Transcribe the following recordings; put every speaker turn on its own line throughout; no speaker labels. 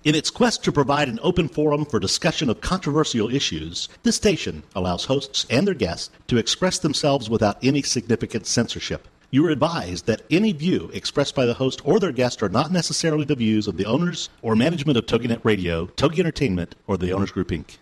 In its quest to provide an open forum for discussion of controversial issues, this station allows hosts and their guests to express themselves without any significant censorship. You are advised that any view expressed by the host or their guest are not necessarily the views of the owners or management of TogiNet Radio, Togi Entertainment, or the Owners Group, Inc.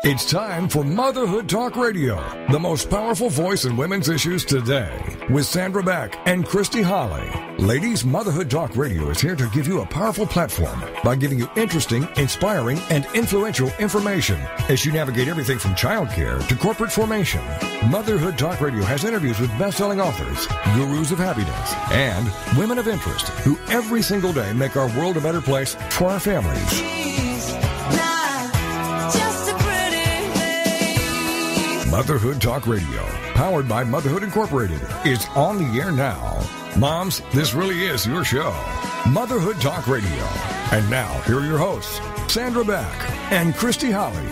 It's time for Motherhood Talk Radio, the most powerful voice in women's issues today, with Sandra Beck and Christy Holly. Ladies, Motherhood Talk Radio is here to give you a powerful platform by giving you interesting, inspiring, and influential information as you navigate everything from childcare to corporate formation. Motherhood Talk Radio has interviews with best-selling authors, gurus of happiness, and women of interest who every single day make our world a better place for our families. Motherhood Talk Radio, powered by Motherhood Incorporated, is on the air now. Moms, this really is your show. Motherhood Talk Radio. And now, here are your hosts, Sandra Beck and Christy Holly.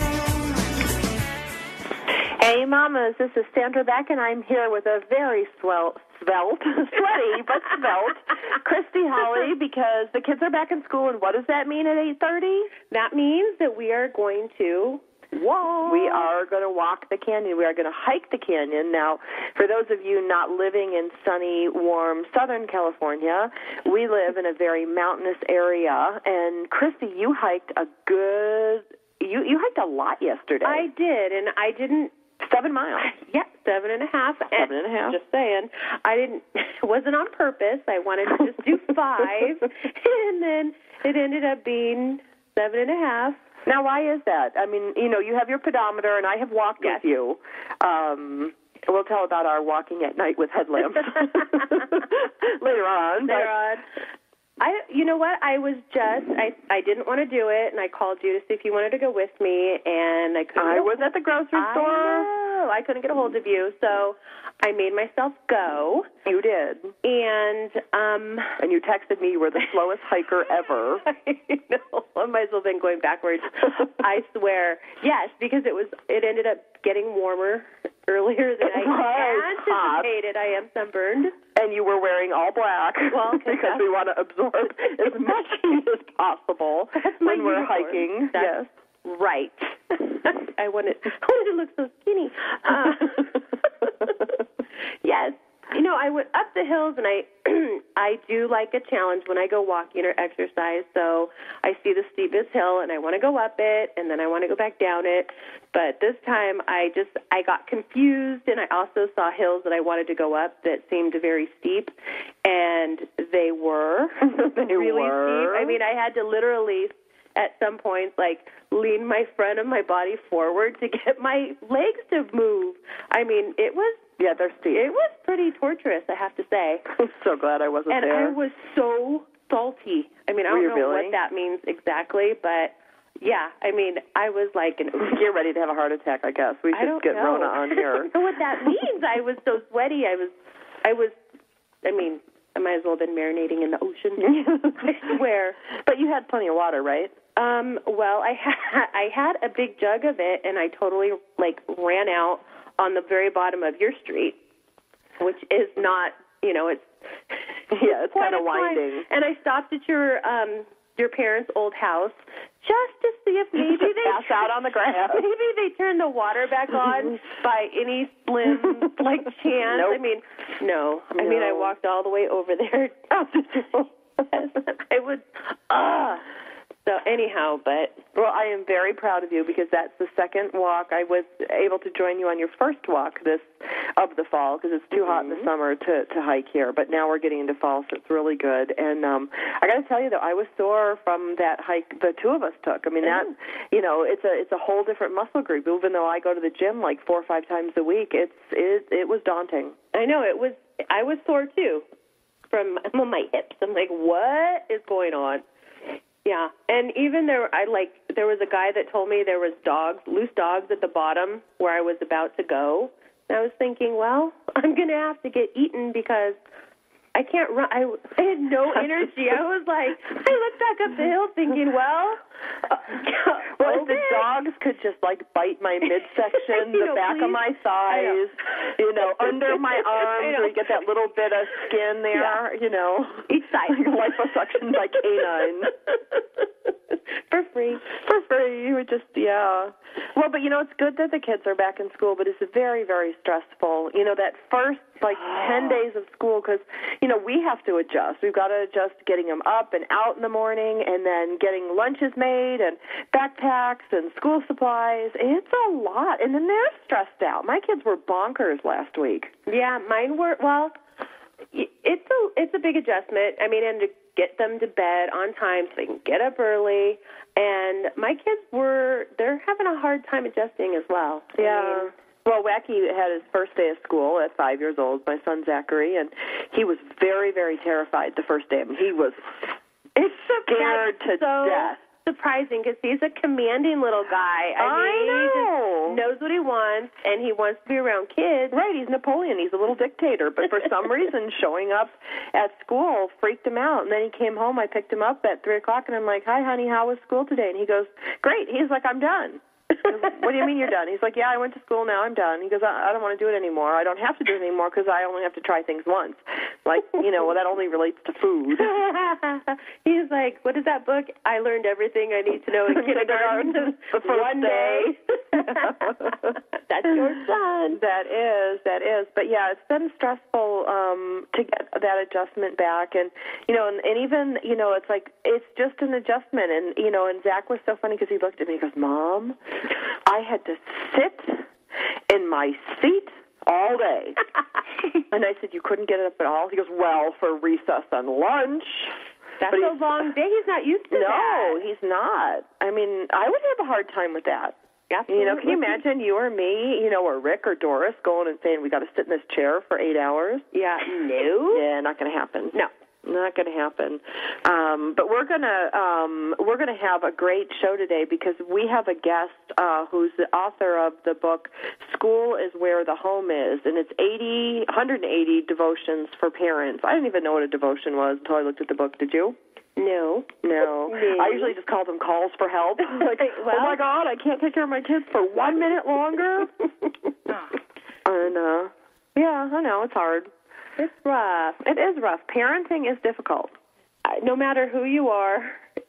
Hey, mamas, this is Sandra Beck, and I'm here with a very svelte, sweaty, but svelte, Christy Holly, because the kids are back in school, and what does that mean at 8:30?
That means that we are going to walk.
We are going to walk the canyon. We are going to hike the canyon. Now, for those of you not living in sunny, warm Southern California, we live in a very mountainous area. And, Christy, you hiked you hiked a lot yesterday.
I did, and I didn't.
7 miles.
Yeah, 7.5.
7.5.
Just saying. It wasn't on purpose. I wanted to just do 5, and then it ended up being 7.5.
Now, why is that? I mean, you have your pedometer, and I have walked with you. We'll tell about our walking at night with headlamps later on.
You know what? I didn't want to do it, and I called you to see if you wanted to go with me, and I couldn't.
I was at the grocery store.
I couldn't get a hold of you, so I made myself go.
You did.
And
you texted me you were the slowest hiker ever.
I know. I might as well have been going backwards. I swear. Yes, because it ended up getting warmer earlier than I anticipated. Hot. I am sunburned.
And you were wearing all black because we want to absorb as much heat as possible when we're hiking.
That's right. I wanted to look so skinny. Yes. I went up the hills, and I do like a challenge when I go walking or exercise. So I see the steepest hill, and I want to go up it, and then I want to go back down it. But this time I got confused, and I also saw hills that I wanted to go up that seemed very steep, and they were really steep. I mean, I had to literally at some points, lean my front of my body forward to get my legs to move. I mean, it was...
Yeah, they're steep.
It was pretty torturous, I have to say.
I'm so glad I wasn't there.
And I was so salty. I mean, I don't know what that means exactly, but... Yeah, I mean, I was like...
You're ready to have a heart attack, I guess. We should get Rona on here.
I don't know what that means. I was so sweaty. I might as well have been marinating in the ocean. I swear.
But you had plenty of water, right?
Well, I had a big jug of it, and I totally, ran out on the very bottom of your street, which is not, it's...
Yeah, it's kind of winding.
And I stopped at your parents' old house just to see if maybe they
pass out on the grass.
Maybe they turned the water back on by any slim chance.
Nope.
I mean, no. I mean, I walked all the way over there. I would. So anyhow,
well, I am very proud of you because that's the second walk. I was able to join you on your first walk of the fall because it's too hot in the summer to hike here. But now we're getting into fall, so it's really good. And I got to tell you, though, I was sore from that hike the two of us took. I mean, it's a whole different muscle group. Even though I go to the gym 4 or 5 times a week, it was daunting.
I know it was. I was sore too from my hips. I'm like, what is going on? Yeah, and even there was a guy that told me there was loose dogs at the bottom where I was about to go. And I was thinking, well, I'm going to have to get eaten because I can't run. I had no energy. I was like, I looked back up the hill thinking, well,
if the dogs could just like bite my midsection, the back of my thighs, under my arms, where you get that little bit of skin there,
each side,
like liposuction by canine.
For free.
For free. You would just, Well, but it's good that the kids are back in school, but it's very, very stressful. That first 10 days of school, because we have to adjust. We've got to adjust getting them up and out in the morning, and then getting lunches made and backpacks and school supplies. It's a lot, and then they're stressed out. My kids were bonkers last week.
Yeah, mine were. Well, it's a big adjustment. I mean, and to get them to bed on time so they can get up early. And my kids they're having a hard time adjusting as well.
Yeah. Well, Wacky had his first day of school at 5 years old, my son Zachary, and he was very, very terrified the first day. I mean, he was scared to death.
Surprising, because he's a commanding little guy.
I mean,
he just knows what he wants, and he wants to be around kids.
Right, he's Napoleon. He's a little dictator. But for some reason, showing up at school freaked him out. And then he came home. I picked him up at 3 o'clock, and I'm like, hi, honey, how was school today? And he goes, great. He's like, I'm done. What do you mean you're done? He's like, yeah, I went to school, now I'm done. He goes, I don't want to do it anymore. I don't have to do it anymore because I only have to try things once. Like, well, that only relates to food.
He's like, what is that book? I learned everything I need to know in kindergarten. One day. That's your son.
That is. But, yeah, it's been stressful to get that adjustment back. And, and even, it's like, it's just an adjustment. And, and Zach was so funny because he looked at me and he goes, Mom, I had to sit in my seat all day. And I said, you couldn't get it up at all? He goes, well, for recess and lunch.
That's a long day. He's not used to that.
No, he's not. I mean, I would have a hard time with that.
Absolutely.
Can you imagine you or me, or Rick or Doris going and saying, we got to sit in this chair for 8 hours?
Yeah. No.
Yeah, not going to happen.
No.
Not going to happen. But we're gonna have a great show today because we have a guest who's the author of the book School is Where the Home Is, and it's 180 devotions for parents. I didn't even know what a devotion was until I looked at the book. Did you?
No.
I usually just call them calls for help. Like, oh my God, I can't take care of my kids for 1 minute longer. And yeah, I know it's hard.
It's rough.
It is rough. Parenting is difficult.
No matter who you are,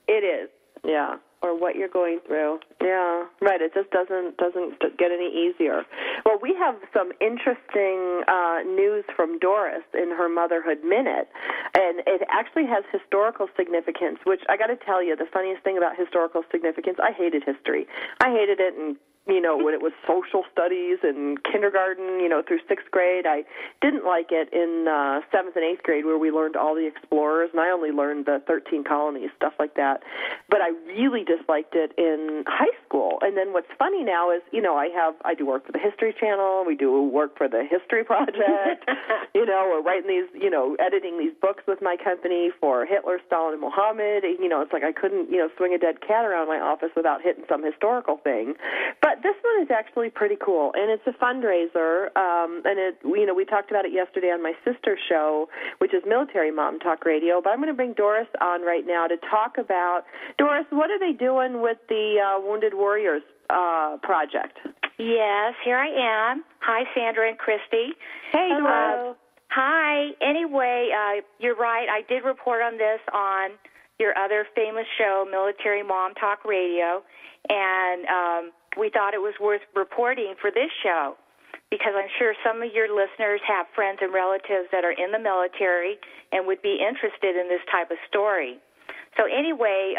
it is.
Yeah.
Or what you're going through.
Yeah. Right. It just doesn't get any easier. Well, we have some interesting news from Doris in her Motherhood Minute, and it actually has historical significance, which I got to tell you, the funniest thing about historical significance, I hated history. I hated it in when it was social studies in kindergarten, through 6th grade. I didn't like it in 7th and 8th grade where we learned all the explorers, and I only learned the 13 colonies, stuff like that. But I really disliked it in high school. And then what's funny now is, I do work for the History Channel. We do work for the History Project. We're writing these, editing these books with my company for Hitler, Stalin, and Muhammad. It's like I couldn't, swing a dead cat around my office without hitting some historical thing. But this one is actually pretty cool, and it's a fundraiser, and we talked about it yesterday on my sister's show, which is Military Mom Talk Radio, but I'm going to bring Doris on right now to talk about, Doris, what are they doing with the Wounded Warriors project?
Yes, here I am. Hi, Sandra and Christy.
Hey,
Hello.
Doris.
Hi. Anyway, you're right. I did report on this on your other famous show, Military Mom Talk Radio, and we thought it was worth reporting for this show because I'm sure some of your listeners have friends and relatives that are in the military and would be interested in this type of story. So anyway,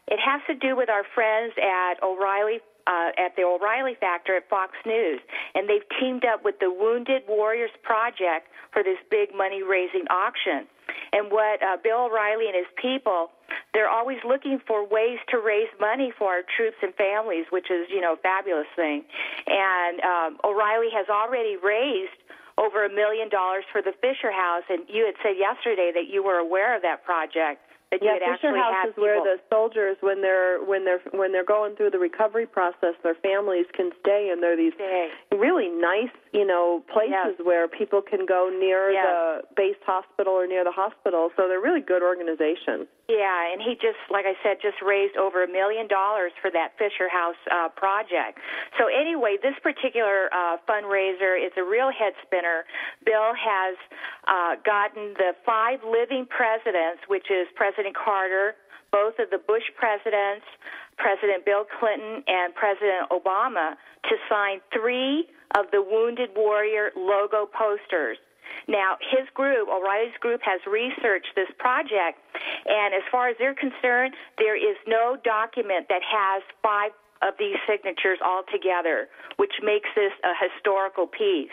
it has to do with our friends at the O'Reilly Factor at Fox News, and they've teamed up with the Wounded Warriors Project for this big money-raising auction. And what Bill O'Reilly and his people, they're always looking for ways to raise money for our troops and families, which is, a fabulous thing. And O'Reilly has already raised over $1 million for the Fisher House, and you had said yesterday that you were aware of that project. that you had
Fisher
actually
House
had
is where
people.
the soldiers, when they're going through the recovery process, their families can stay, and they're these really nice, places where people can go near the base hospital or near the hospital. So they're really good organizations.
Yeah, and he just, like I said, just raised over $1 million for that Fisher House project. So anyway, this particular fundraiser is a real head spinner. Bill has gotten the 5 living presidents, which is President Carter, both of the Bush presidents, President Bill Clinton, and President Obama, to sign 3 of the Wounded Warrior logo posters. Now, his group, O'Reilly's group, has researched this project, and as far as they're concerned, there is no document that has 5 of these signatures all together, which makes this a historical piece.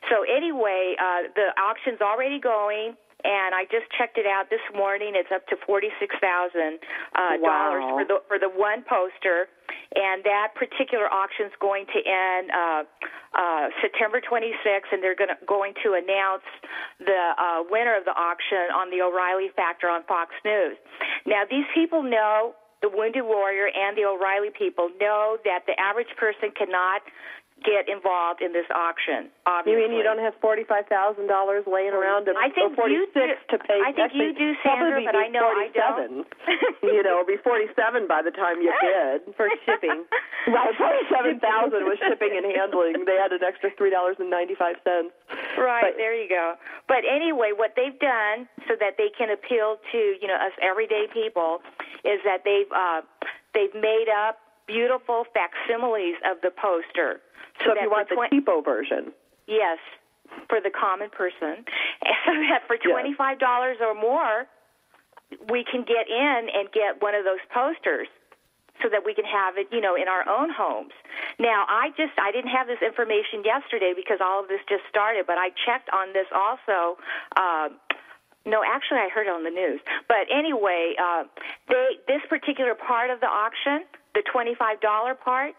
So anyway, the auction's already going, and I just checked it out this morning. It's up to $46,000 for the one poster, and that particular auction's going to end September 26th, and they're going to announce the winner of the auction on the O'Reilly Factor on Fox News. Now, these people know, the Wounded Warrior and the O'Reilly people know that the average person cannot get involved in this auction, obviously.
You mean you don't have $45,000 laying around?
I think you do.
To pay.
I think you do, Sandra, but I know I don't.
It'll be 47 by the time you bid for shipping. Right, $47,000 was shipping and handling. They had an extra $3.95.
Right, there you go. But anyway, what they've done so that they can appeal to us everyday people is that they've made up beautiful facsimiles of the poster.
So if you want the cheapo version.
Yes, for the common person. So that for $25 or more, we can get in and get one of those posters so that we can have it, in our own homes. Now, I didn't have this information yesterday because all of this just started, but I checked on this also. No, actually, I heard it on the news. But anyway, this particular part of the auction, the $25 part,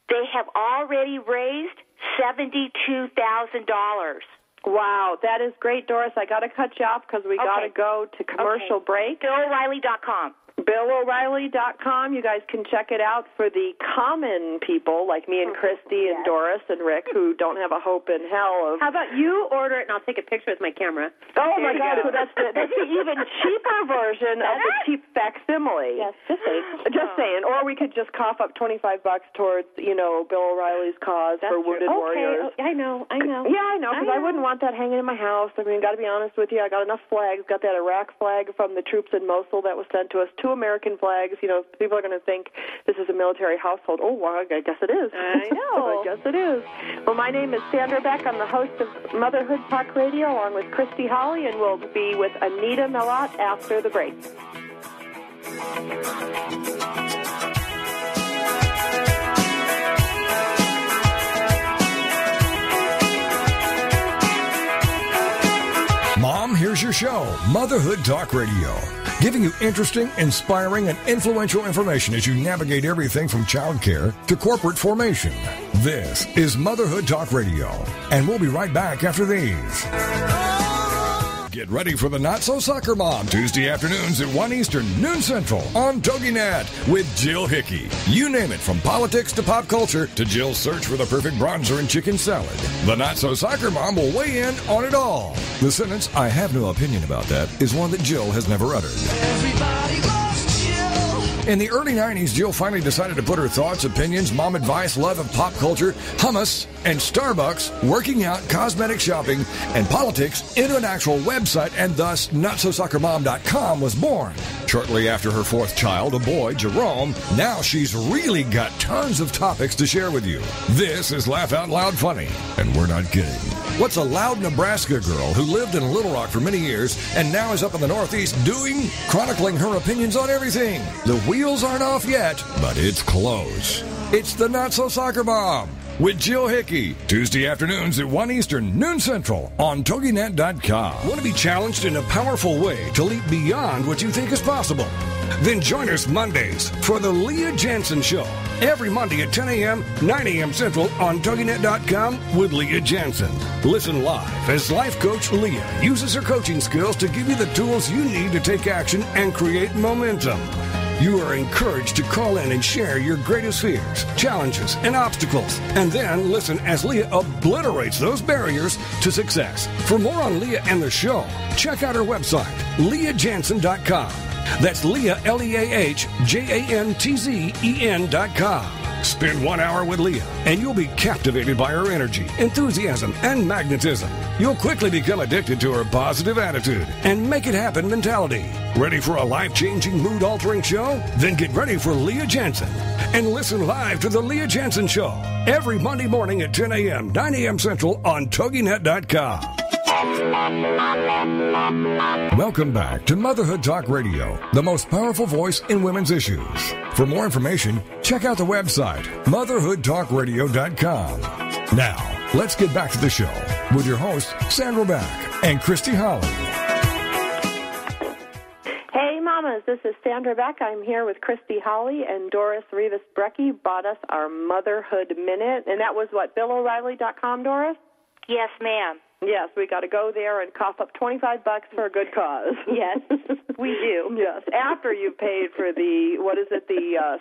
they have already raised $72,000.
Wow, that is great, Doris. I got to cut you off because we got to go to commercial break.
BillO'Reilly.com.
BillO'Reilly.com. You guys can check it out for the common people like me and Christy and Doris and Rick who don't have a hope in hell of...
How about you order it and I'll take a picture with my camera?
Oh, my God. So that's the even cheaper version of the cheap facsimile.
Yes,
just saying. Or we could just cough up $25 towards, Bill O'Reilly's cause for Wounded Warriors.
I know.
Yeah, I know, because I wouldn't want that hanging in my house. I mean, got to be honest with you. I got enough flags. Got that Iraq flag from the troops in Mosul that was sent to us. 2 American flags. People are going to think this is a military household. Oh, well, I guess it is.
I know.
I guess it is. Well, my name is Sandra Beck. I'm the host of Motherhood Talk Radio along with Christy Holly, and we'll be with Anita Mellott after the break.
Mom, here's your show, Motherhood Talk Radio, giving you interesting, inspiring, and influential information as you navigate everything from childcare to corporate formation. This is Motherhood Talk Radio, and we'll be right back after these. Get ready for the Not So Soccer Mom, Tuesday afternoons at 1 Eastern, noon Central, on TogiNet with Jill Hickey. You name it, from politics to pop culture to Jill's search for the perfect bronzer and chicken salad. The Not So Soccer Mom will weigh in on it all. The sentence, "I have no opinion about that," is one that Jill has never uttered. Everybody loves Jill. In the early 90s, Jill finally decided to put her thoughts, opinions, mom advice, love of pop culture, hummus, and Starbucks, working out, cosmetic shopping, and politics into an actual website, and thus NotSoSoccerMom.com was born. Shortly after her 4th child, a boy, Jerome, now she's really got tons of topics to share with you. This is Laugh Out Loud Funny, and we're not kidding. What's a loud Nebraska girl who lived in Little Rock for many years and now is up in the Northeast doing? Chronicling her opinions on everything. The wheels aren't off yet, but it's close. It's the Not So Soccer Mom with Jill Hickey, Tuesday afternoons at 1 Eastern, noon Central, on TogiNet.com. Want to be challenged in a powerful way to leap beyond what you think is possible? Then join us Mondays for the Leah Jansen Show. Every Monday at 10 a.m., 9 a.m. Central on TogiNet.com with Leah Jansen. Listen live as life coach Leah uses her coaching skills to give you the tools you need to take action and create momentum. You are encouraged to call in and share your greatest fears, challenges, and obstacles. And then listen as Leah obliterates those barriers to success. For more on Leah and the show, check out her website, LeahJansen.com. That's Leah, LeahJantzen.com. Spend 1 hour with Leah, and you'll be captivated by her energy, enthusiasm, and magnetism. You'll quickly become addicted to her positive attitude and make it happen mentality. Ready for a life-changing, mood-altering show? Then get ready for Leah Jansen and listen live to The Leah Jansen Show every Monday morning at 10 a.m., 9 a.m. Central on TogiNet.com. Welcome back to Motherhood Talk Radio, the most powerful voice in women's issues. For more information, check out the website, motherhoodtalkradio.com. Now, let's get back to the show with your hosts, Sandra Beck and Christy Holly.
Hey, mamas, this is Sandra Beck. I'm here with Christy Holly, and Doris Rivas-Brecky bought us our Motherhood Minute. And that was what, BillO'Reilly.com, Doris?
Yes, ma'am.
Yes, we got to go there and cough up $25 for a good cause.
Yes, we do.
Yes, after you paid for the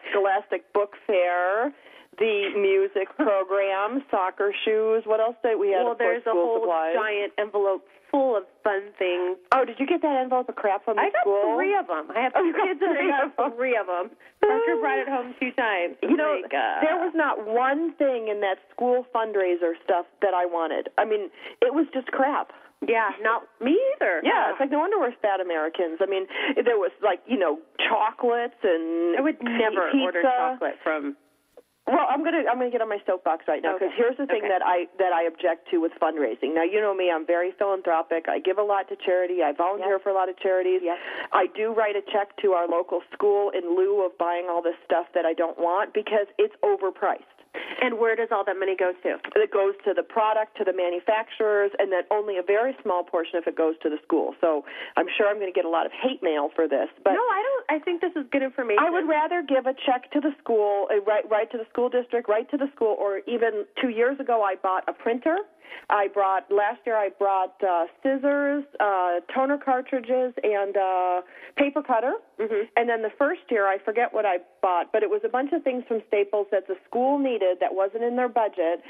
Scholastic Book Fair, the music program, soccer shoes. What else did we have?
Well, there's a whole giant envelope full of fun things.
Oh, did you get that envelope of crap from the school?
I got 3 of them. I have 2 kids and I got 3 of them. Parker brought it home 2 times.
You know, there was not one thing in that school fundraiser stuff that I wanted. I mean, it was just crap.
Yeah, not me either.
Yeah, it's like no wonder we're fat Americans. I mean, there was chocolates and
I would never
pizza.
order chocolate from.
Well, I'm gonna get on my soapbox right now because here's the thing that I object to with fundraising. Now, you know me, I'm very philanthropic. I give a lot to charity. I volunteer for a lot of charities.
Yes.
I do write a check to our local school in lieu of buying all this stuff that I don't want because it's overpriced.
And where does all that money go to?
It goes to the product, to the manufacturers, and then only a very small portion if it goes to the school. So I'm sure I'm going to get a lot of hate mail for this. But
no, I don't. I think this is good information.
I would rather give a check to the school, right to the school district, right to the school, or even 2 years ago I bought a printer. Last year I brought scissors, toner cartridges, and paper cutter. Mm-hmm. And then the first year, I forget what I bought, but it was a bunch of things from Staples that the school needed that wasn't in their budget.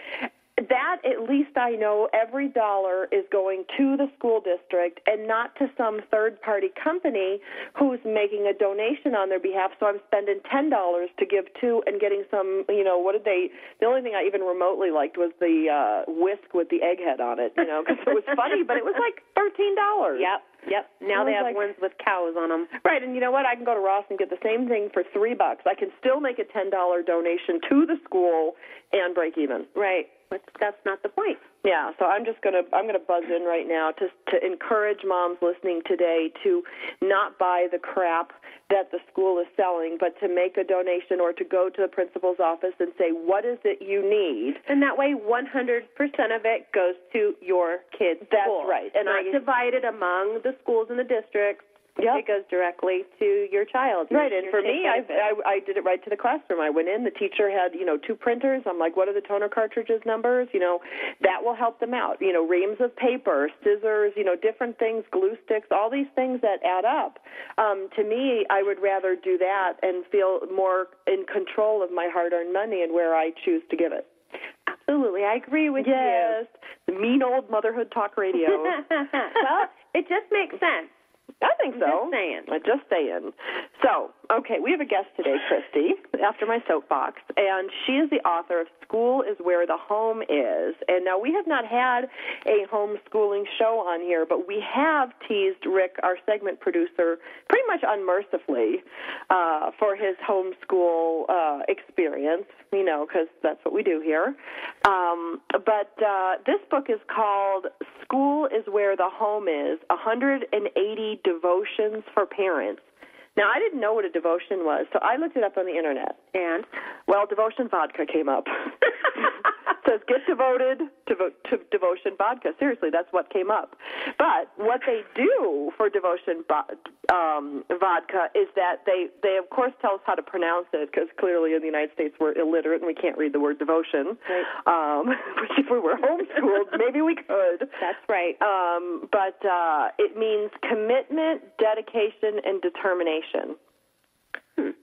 That, at least I know, every dollar is going to the school district and not to some third-party company who's making a donation on their behalf. So I'm spending $10 to give to and getting some, the only thing I even remotely liked was the whisk with the egghead on it, because it was funny, but it was like $13.
Yep. Now they have ones with cows on them.
Right, and you know what? I can go to Ross and get the same thing for $3. I can still make a $10 donation to the school and break even.
Right. But that's not the point.
Yeah, so I'm gonna buzz in right now to encourage moms listening today to not buy the crap that the school is selling, but to make a donation or to go to the principal's office and say, what is it you need?
And that way 100% of it goes to your kid's school.
That's right.
And not divided among the schools in the district.
Yep.
It goes directly to your child.
Right, and for me, I did it right to the classroom. I went in, the teacher had, 2 printers. I'm like, what are the toner cartridges numbers? That will help them out. Reams of paper, scissors, different things, glue sticks, all these things that add up. To me, I would rather do that and feel more in control of my hard-earned money and where I choose to give it.
Absolutely, I agree with you.
Yes, the mean old Motherhood Talk Radio.
Well, it just makes sense.
I think so. Just saying. So, okay, we have a guest today, Christy, after my soapbox, and she is the author of School is Where the Home Is. And now we have not had a homeschooling show on here, but we have teased Rick, our segment producer, pretty much unmercifully for his homeschool experience, because that's what we do here. But this book is called School is Where the Home Is, 180 Devotions for Parents. Now, I didn't know what a devotion was, so I looked it up on the Internet.
And?
Well, devotion vodka came up. So says, get devoted to Devotion Vodka. Seriously, that's what came up. But what they do for Devotion Vodka is that they, of course, tell us how to pronounce it, because clearly in the United States we're illiterate and we can't read the word devotion. Right. Which if we were homeschooled, maybe we could.
That's right.
But it means commitment, dedication, and determination.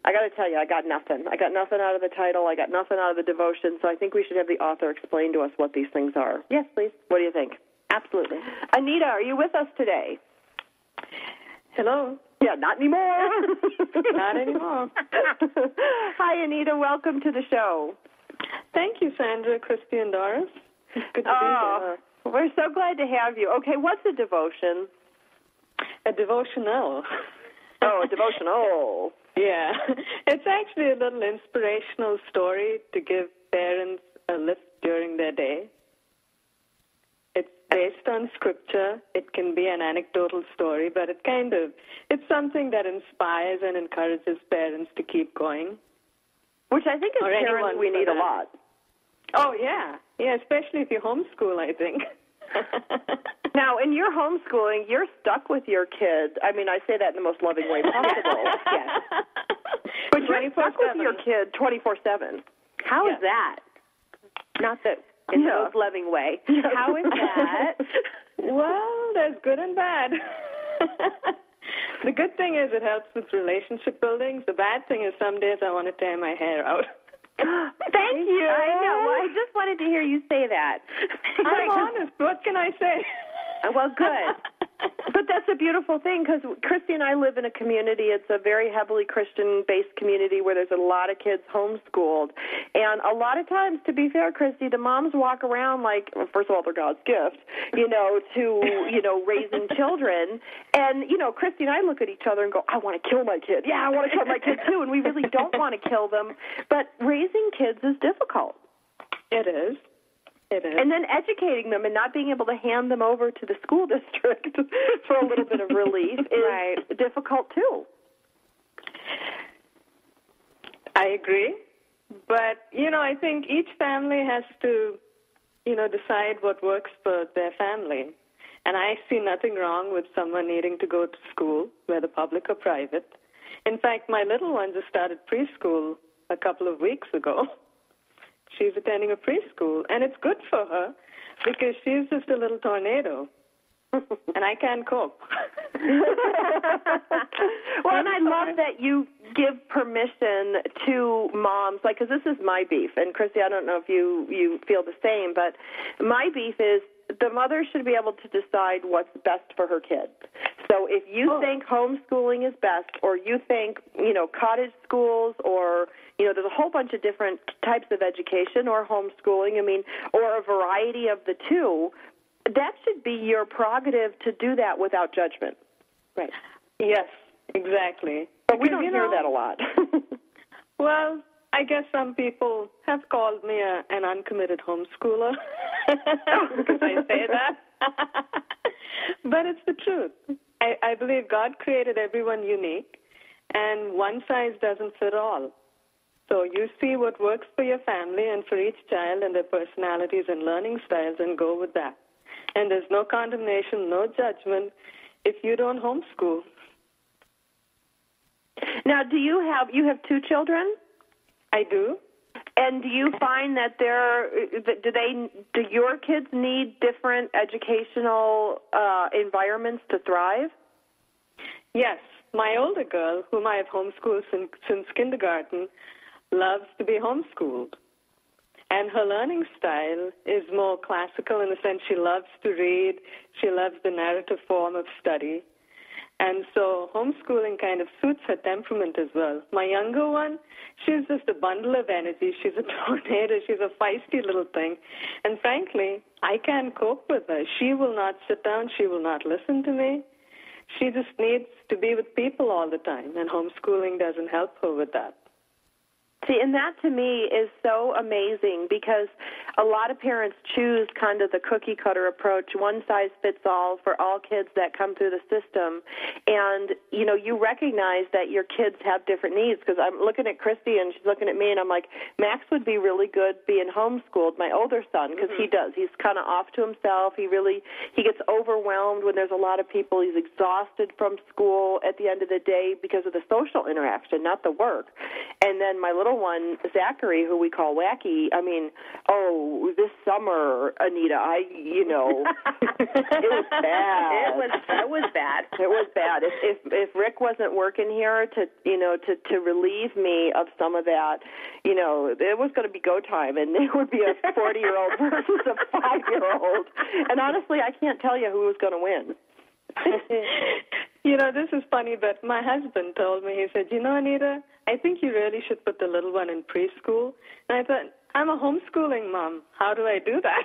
I got to tell you, I got nothing. I got nothing out of the title. I got nothing out of the devotion. So I think we should have the author explain to us what these things are.
Yes, please.
What do you think?
Absolutely.
Anita, are you with us today?
Hello.
Yeah, not anymore.
Not anymore.
Hi, Anita. Welcome to the show.
Thank you, Sandra, Christy, and Doris. It's good to be here.
We're so glad to have you. Okay, what's a devotion?
A devotional.
Oh, a devotional.
Yeah. It's actually a little inspirational story to give parents a lift during their day. It's based on scripture. It can be an anecdotal story, but it's something that inspires and encourages parents to keep going.
Which I think as parents we need a lot.
Oh, yeah. Yeah, especially if you homeschool, I think.
Now, in your homeschooling, you're stuck with your kids. I mean, I say that in the most loving way possible. Yes. But you're stuck with your kid 24/7.
How is that? Not that in the most loving way. How is that?
Well, there's good and bad. The good thing is it helps with relationship building. The bad thing is some days I want to tear my hair out.
Thank you.
I know. Well, I just wanted to hear you say that.
I'm honest. What can I say?
Well, good. But that's a beautiful thing, because Christy and I live in a community. It's a very heavily Christian-based community where there's a lot of kids homeschooled. And a lot of times, to be fair, Christy, the moms walk around like, well, first of all, they're God's gift, to raising children. And, Christy and I look at each other and go, I want to kill my kid. Yeah, I want to kill my kid, too. And we really don't want to kill them. But raising kids is difficult.
It is. It is.
And then educating them and not being able to hand them over to the school district for a little bit of relief is difficult, too.
I agree. But, I think each family has to, decide what works for their family. And I see nothing wrong with someone needing to go to school, whether public or private. In fact, my little one just started preschool a couple of weeks ago. She's attending a preschool, and it's good for her because she's just a little tornado, and I can't cope.
Well, and I love that you give permission to moms, because this is my beef, and Christy, I don't know if you feel the same, but my beef is the mother should be able to decide what's best for her kids. So if you think homeschooling is best, or you think, cottage schools, or, there's a whole bunch of different types of education, or homeschooling, or a variety of the two, that should be your prerogative to do that without judgment.
Right. Yes, exactly.
But we don't hear that a lot.
Well, I guess some people have called me an uncommitted homeschooler because I say that. But it's the truth. I believe God created everyone unique, and one size doesn't fit all. So you see what works for your family and for each child and their personalities and learning styles, and go with that. And there's no condemnation, no judgment if you don't homeschool.
Now, do you have two children?
I do.
And do you find that do your kids need different educational environments to thrive?
Yes. My older girl, whom I have homeschooled since kindergarten, loves to be homeschooled. And her learning style is more classical in the sense she loves to read. She loves the narrative form of study. And so homeschooling kind of suits her temperament as well. My younger one, she's just a bundle of energy. She's a tornado. She's a feisty little thing. And frankly, I can't cope with her. She will not sit down. She will not listen to me. She just needs to be with people all the time, and homeschooling doesn't help her with that.
See, and that to me is so amazing because a lot of parents choose kind of the cookie-cutter approach, one size fits all for all kids that come through the system. And, you know, you recognize that your kids have different needs because I'm looking at Christy and she's looking at me and I'm like, Max would be really good being homeschooled, my older son, because he does. He's kind of off to himself. He gets overwhelmed when there's a lot of people. He's exhausted from school at the end of the day because of the social interaction, not the work. And then my little one, Zachary, who we call Wacky, I mean, this summer, Anita, it was bad.
It was bad.
It was bad. If Rick wasn't working here to relieve me of some of that, it was going to be go time, and it would be a 40-year-old versus a 5-year-old. And honestly, I can't tell you who was going to win.
This is funny, but my husband told me, he said, Anita, I think you really should put the little one in preschool. And I thought, I'm a homeschooling mom. How do I do that?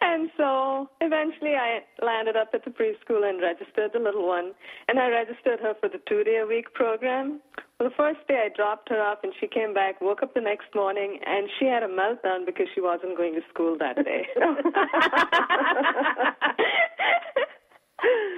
And so eventually I landed up at the preschool and registered the little one. And I registered her for the 2-day-a-week program. Well, the first day I dropped her off and she came back, woke up the next morning, and she had a meltdown because she wasn't going to school that day.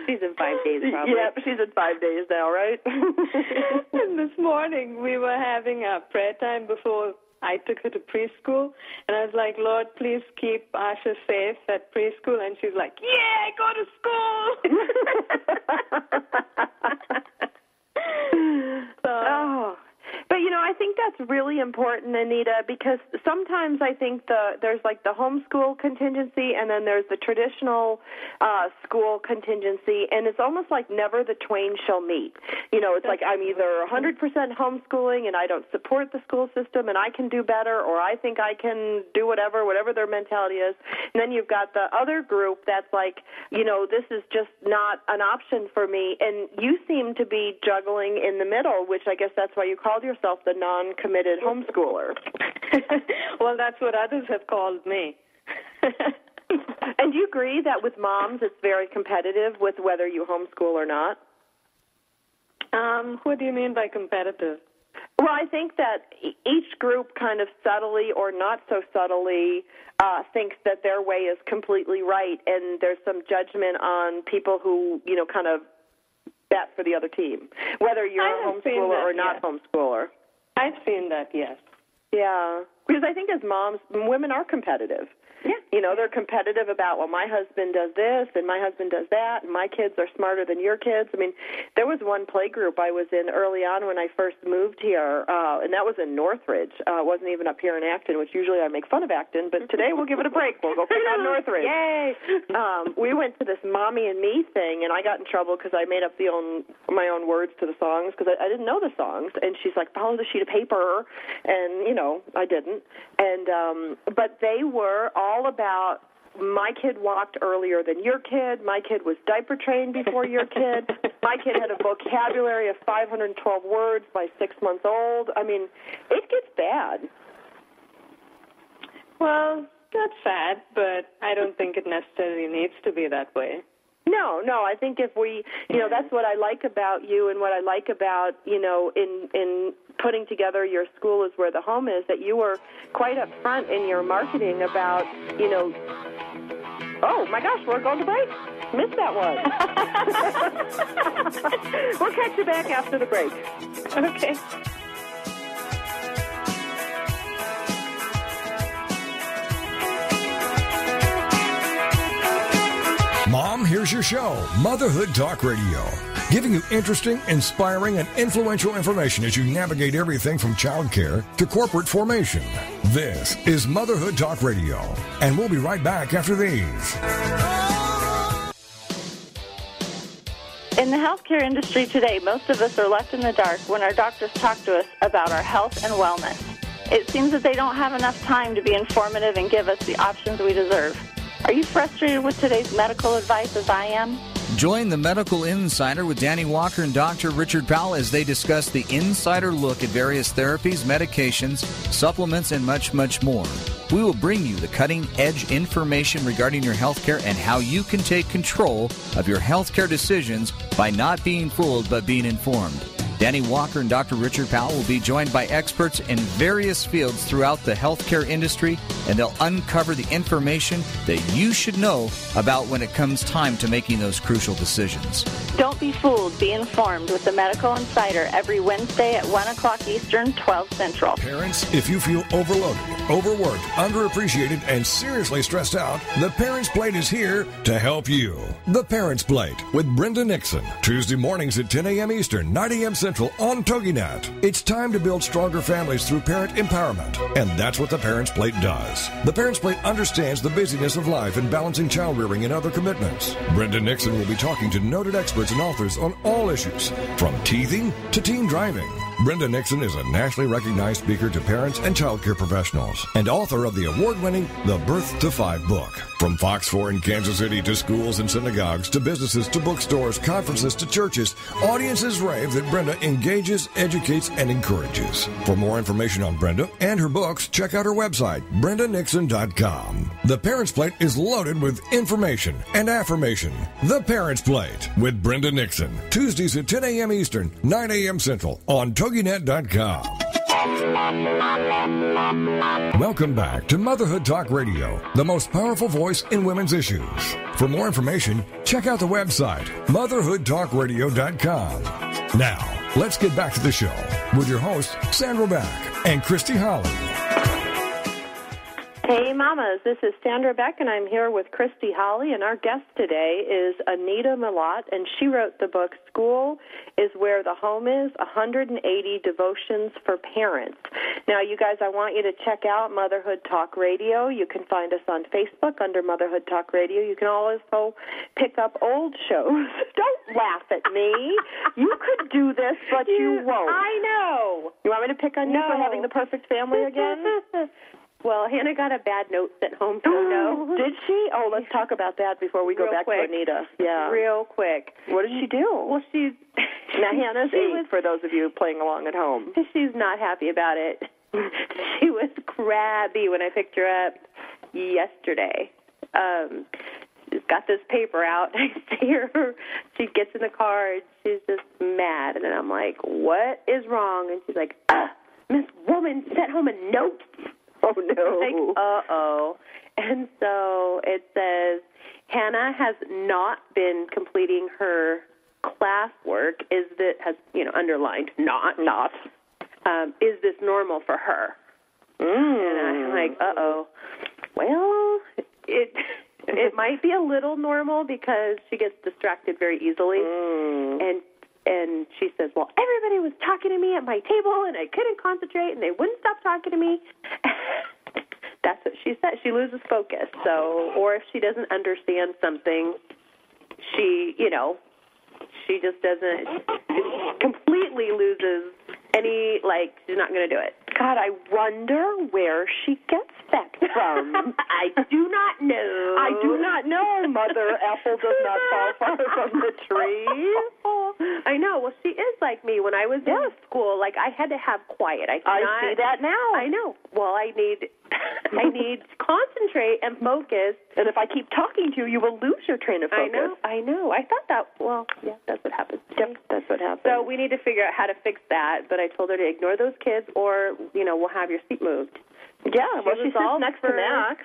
She's in 5 days, probably.
Yep, she's in 5 days now, right?
And this morning we were having a prayer time before I took her to preschool, and I was like, Lord, please keep Asha safe at preschool. And she's like, yeah, go to school.
But, I think that's really important, Anita, because sometimes I think there's like the homeschool contingency and then there's the traditional school contingency, and it's almost like never the twain shall meet. It's like I'm either 100% homeschooling and I don't support the school system and I can do better, or I think I can do whatever their mentality is. And then you've got the other group that's like, this is just not an option for me. And you seem to be juggling in the middle, which I guess that's why you called yourself the non-committed homeschooler.
Well, that's what others have called me.
And do you agree that with moms it's very competitive with whether you homeschool or not?
What do you mean by competitive?
Well, I think that each group kind of subtly or not so subtly thinks that their way is completely right, and there's some judgment on people who, kind of bet for the other team, whether you're a homeschooler or not homeschooler.
I've seen that, yes.
Yeah, because I think as moms, women are competitive.
Yeah.
They're competitive about, well, my husband does this and my husband does that and my kids are smarter than your kids. I mean, there was one play group I was in early on when I first moved here, and that was in Northridge. It wasn't even up here in Acton, which usually I make fun of Acton, but today we'll give it a break. We'll go pick on Northridge.
Yay!
We went to this Mommy and Me thing, and I got in trouble because I made up my own words to the songs because I didn't know the songs. And she's like, follow the sheet of paper, and, I didn't. And but they were all about, my kid walked earlier than your kid, my kid was diaper trained before your kid, my kid had a vocabulary of 512 words by 6 months old. I mean, it gets bad.
Well, that's sad, but I don't think it necessarily needs to be that way.
No, I think if we, that's what I like about you and what I like about, in putting together your school is where the home is, that you were quite upfront in your marketing about, oh my gosh, we're going to break. Missed that one. We'll catch you back after the break.
Okay.
Mom, here's your show, Motherhood Talk Radio, giving you interesting, inspiring, and influential information as you navigate everything from childcare to corporate formation. This is Motherhood Talk Radio, and we'll be right back after these.
In the healthcare industry today, most of us are left in the dark when our doctors talk to us about our health and wellness. It seems that they don't have enough time to be informative and give us the options we deserve. Are you frustrated with today's medical advice as I am?
Join the Medical Insider with Danny Walker and Dr. Richard Powell as they discuss the insider look at various therapies, medications, supplements, and much, much more. We will bring you the cutting-edge information regarding your healthcare and how you can take control of your healthcare decisions by not being fooled but being informed. Danny Walker and Dr. Richard Powell will be joined by experts in various fields throughout the healthcare industry, and they'll uncover the information that you should know about when it comes time to making those crucial decisions.
Don't be fooled. Be informed with the Medical Insider every Wednesday at 1 o'clock Eastern, 12 Central.
Parents, if you feel overloaded, overworked, underappreciated, and seriously stressed out, The Parents Plate is here to help you. The Parents Plate with Brenda Nixon. Tuesday mornings at 10 a.m. Eastern, 9 a.m. Central on TogiNet. It's time to build stronger families through parent empowerment, and that's what The Parents Plate does. The Parents Plate understands the busyness of life and balancing child rearing and other commitments. Brenda Nixon will be talking to noted experts and authors on all issues, from teething to teen driving. Brenda Nixon is a nationally recognized speaker to parents and child care professionals and author of the award-winning The Birth to 5 book. From Fox 4 in Kansas City to schools and synagogues to businesses to bookstores, conferences to churches, audiences rave that Brenda engages, educates, and encourages. For more information on Brenda and her books, check out her website, brendanixon.com. The Parents Plate is loaded with information and affirmation. The Parents Plate with Brenda Nixon. Tuesdays at 10 a.m. Eastern, 9 a.m. Central on TogiNet.com. Welcome back to Motherhood Talk Radio, the most powerful voice in women's issues. For more information, check out the website, motherhoodtalkradio.com. Now, let's get back to the show with your hosts, Sandra Beck and Christy Holly.
Hey, mamas, this is Sandra Beck, and I'm here with Christy Holly, and our guest today is Anita Mellott, and she wrote the book, School is Where the Home Is, 180 Devotions for Parents. Now, you guys, I want you to check out Motherhood Talk Radio. You can find us on Facebook under Motherhood Talk Radio. You can also pick up old shows. Don't laugh at me. You could do this, but you won't.
I know.
You want me to pick on you for having the perfect family again?
Well, Hannah got a bad note sent home, so no.
Did she? Oh, let's talk about that before we go back to Anita. Yeah.
Real quick.
What did she do?
Well, she's...
Now, Hannah's 8, for those of you playing along at home.
She's not happy about it. She was crabby when I picked her up yesterday. She's got this paper out. I see her. She gets in the car, and she's just mad. And then I'm like, what is wrong? And she's like, Miss Woman sent home a note.
Oh, no.
Like, uh-oh. And so it says, Hannah has not been completing her classwork. Is that, has, underlined, not. Is this normal for her? And I'm like, uh-oh. Well, it might be a little normal because she gets distracted very easily. And she says, well, everybody was talking to me at my table, and I couldn't concentrate, and they wouldn't stop talking to me. That's what she said. She loses focus. So, or if she doesn't understand something, she just doesn't, completely loses any, she's not going to do it.
God, I wonder where she gets that from.
I do not know.
I do not know. Mother apple does not fall far from the tree.
I know. Well, she is like me. When I was in school, I had to have quiet. I
see that now.
I know. Well, I need to concentrate and focus.
And if I keep talking to you, you will lose your train of focus.
I know. I thought that, that's what happens.
Yep, that's what happens.
So we need to figure out how to fix that. But I told her to ignore those kids or, we'll have your seat moved.
Yeah, well, she sits next to Max.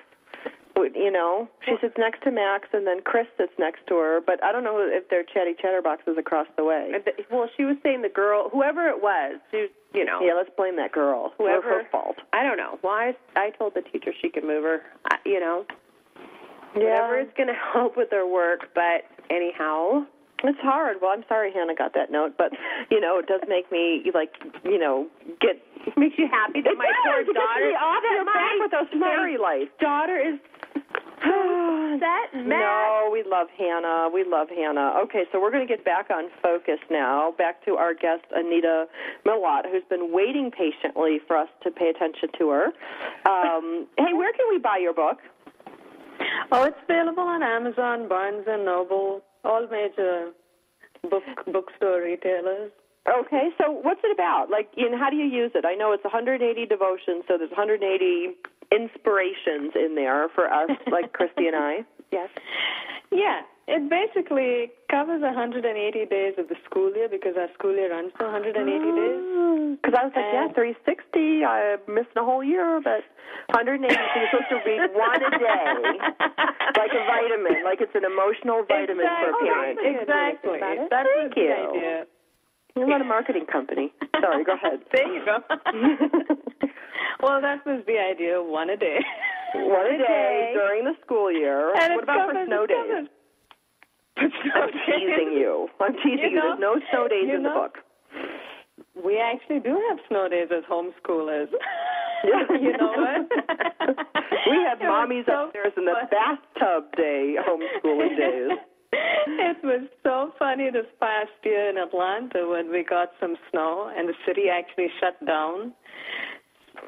She sits next to Max, and then Chris sits next to her. But I don't know if they're chatty chatterboxes across the way.
Well, she was saying the girl, whoever it was,
Yeah, let's blame that girl.
Whoever,
her fault.
I don't know. Well, I told the teacher she could move her, Whatever is going to help with her work, but anyhow.
It's hard. Well, I'm sorry Hannah got that note, but, it does make me,
Makes you happy that my poor daughter...
You're back with us fairy life.
Daughter is upset, mad.
No, we love Hannah. We love Hannah. Okay, so we're going to get back on focus now, back to our guest, Anita Mellott, who's been waiting patiently for us to pay attention to her. Hey, where can we buy your book?
Oh, it's available on Amazon, Barnes & Noble, all major bookstore retailers.
Okay, so what's it about? How do you use it? I know it's 180 devotions, so there's 180 inspirations in there for us, like Christy and I.
Yes.
Yeah, It basically covers 180 days of the school year because our school year runs for 180 days.
Because I was like, 360. I'm missing a whole year, but 180. So you're supposed to read one a day, like a vitamin, like it's an emotional vitamin for a parent.
Exactly. That's
Thank you.
The idea.
You run a marketing company. Sorry, go ahead.
There you go. Well, that was the idea, one a day.
One a day during the school year.
And
what about for snow days? I'm teasing you. There's no snow days in the book.
We actually do have snow days as homeschoolers. You know what?
We have mommies upstairs in the bathtub day homeschooling days.
It was so funny this past year in Atlanta when we got some snow and the city actually shut down.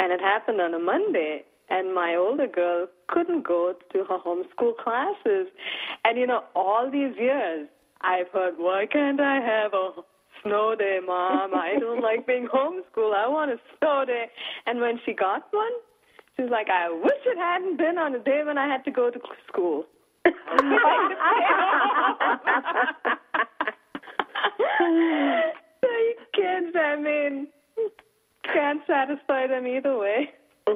And it happened on a Monday. And my older girl couldn't go to her homeschool classes. And, all these years, I've heard, why can't I have a snow day, Mom? I don't like being homeschooled. I want a snow day. And when she got one, she was like, I wish it hadn't been on a day when I had to go to school. The kids, can't satisfy them either way.
So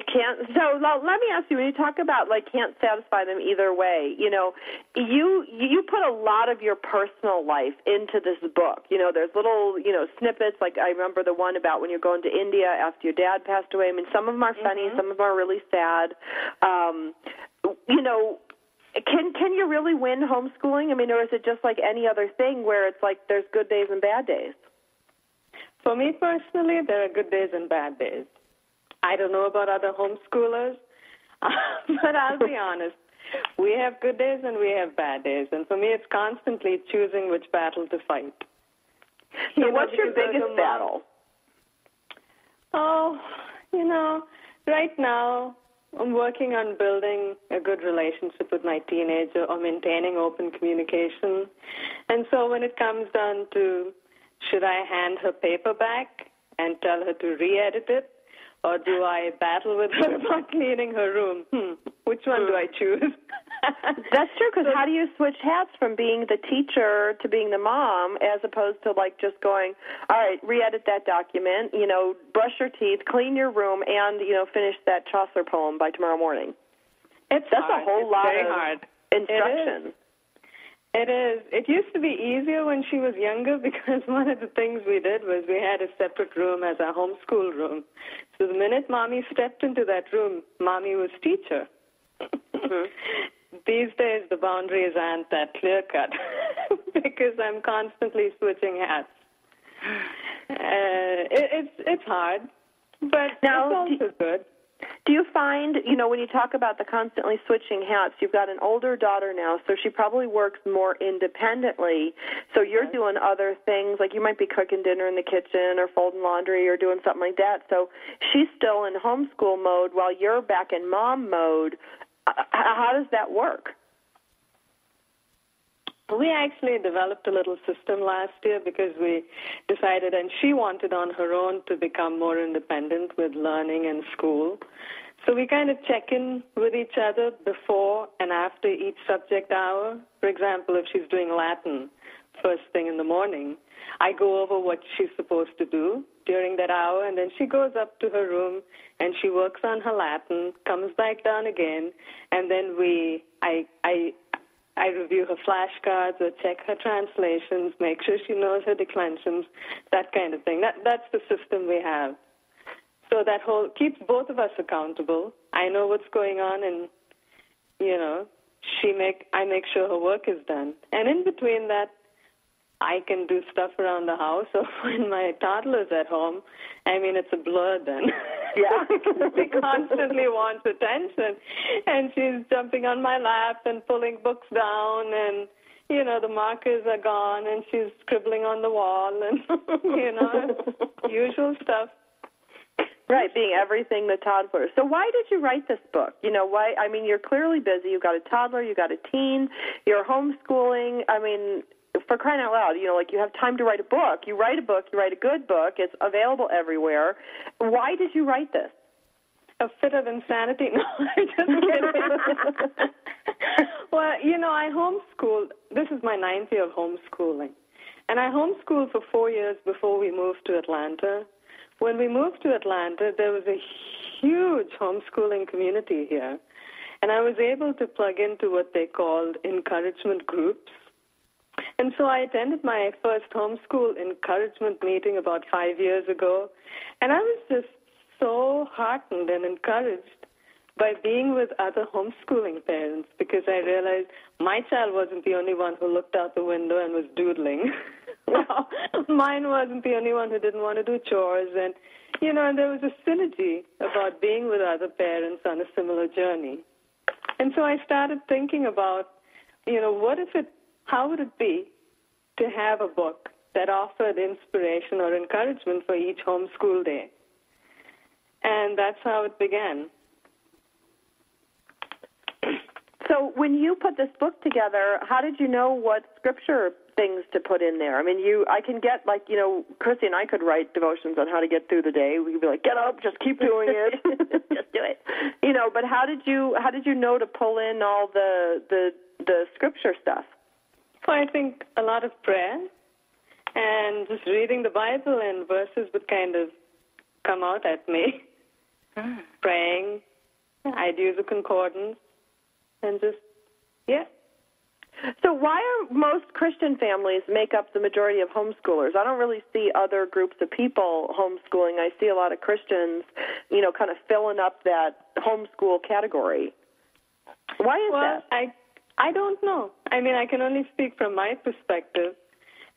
let me ask you, when you talk about can't satisfy them either way, you put a lot of your personal life into this book. There's little snippets, like I remember the one about when you're going to India after your dad passed away. I mean, some of them are funny, some of them are really sad. Can you really win homeschooling? I mean, or is it just like any other thing where it's like there's good days and bad days?
For me personally, there are good days and bad days. I don't know about other homeschoolers, but I'll be honest. We have good days and we have bad days. And for me, it's constantly choosing which battle to fight.
So what's your biggest battle?
Oh, right now I'm working on building a good relationship with my teenager or maintaining open communication. And so when it comes down to should I hand her paper back and tell her to re-edit it, or do I battle with her about cleaning her room? Which one do I choose?
That's true, because how do you switch hats from being the teacher to being the mom as opposed to just going, all right, re-edit that document, brush your teeth, clean your room, and, finish that Chaucer poem by tomorrow morning?
That's
a whole lot of instruction.
It is. It used to be easier when she was younger because one of the things we did was we had a separate room as our homeschool room. So the minute Mommy stepped into that room, Mommy was teacher. These days, the boundaries aren't that clear-cut because I'm constantly switching hats. It's hard, but it's also good.
Do you find, when you talk about the constantly switching hats, you've got an older daughter now, so she probably works more independently. So you're doing other things, like you might be cooking dinner in the kitchen or folding laundry or doing something like that. So she's still in homeschool mode while you're back in mom mode. How does that work?
We actually developed a little system last year because we decided, and she wanted on her own to become more independent with learning and school. So we kind of check in with each other before and after each subject hour. For example, if she's doing Latin first thing in the morning, I go over what she's supposed to do during that hour, and then she goes up to her room and she works on her Latin, comes back down again, and then I review her flashcards or check her translations, make sure she knows her declensions, that kind of thing. That's the system we have. So that keeps both of us accountable. I know what's going on, and I make sure her work is done. And in between that, I can do stuff around the house. So when my toddler's at home, it's a blur then.
Yeah.
She constantly wants attention. And she's jumping on my lap and pulling books down, and, the markers are gone, and she's scribbling on the wall, and, usual stuff.
Right, being everything the toddler. So why did you write this book? Why? You're clearly busy. You've got a toddler, you've got a teen, you're homeschooling. For crying out loud, you have time to write a book. You write a book, you write a good book. It's available everywhere. Why did you write this?
A fit of insanity? No, I'm just kidding. Well, I homeschooled. This is my 9th year of homeschooling. And I homeschooled for 4 years before we moved to Atlanta. When we moved to Atlanta, there was a huge homeschooling community here. And I was able to plug into what they called encouragement groups. And so I attended my first homeschool encouragement meeting about 5 years ago. And I was just so heartened and encouraged by being with other homeschooling parents, because I realized my child wasn't the only one who looked out the window and was doodling. Well, mine wasn't the only one who didn't want to do chores. And, and there was a synergy about being with other parents on a similar journey. And so I started thinking about, how would it be to have a book that offered inspiration or encouragement for each homeschool day? And that's how it began.
So when you put this book together, how did you know what scripture things to put in there? I mean, I can get, Christy and I could write devotions on how to get through the day. We could be like, get up, just keep doing it. Just do it. But how did you know to pull in all the scripture stuff?
Well, I think a lot of prayer and just reading the Bible, and verses would kind of come out at me. Praying. I'd use a concordance. And just, yeah.
So why are most Christian families make up the majority of homeschoolers? I don't really see other groups of people homeschooling. I see a lot of Christians, kind of filling up that homeschool category. Why is that?
I don't know. I mean, I can only speak from my perspective.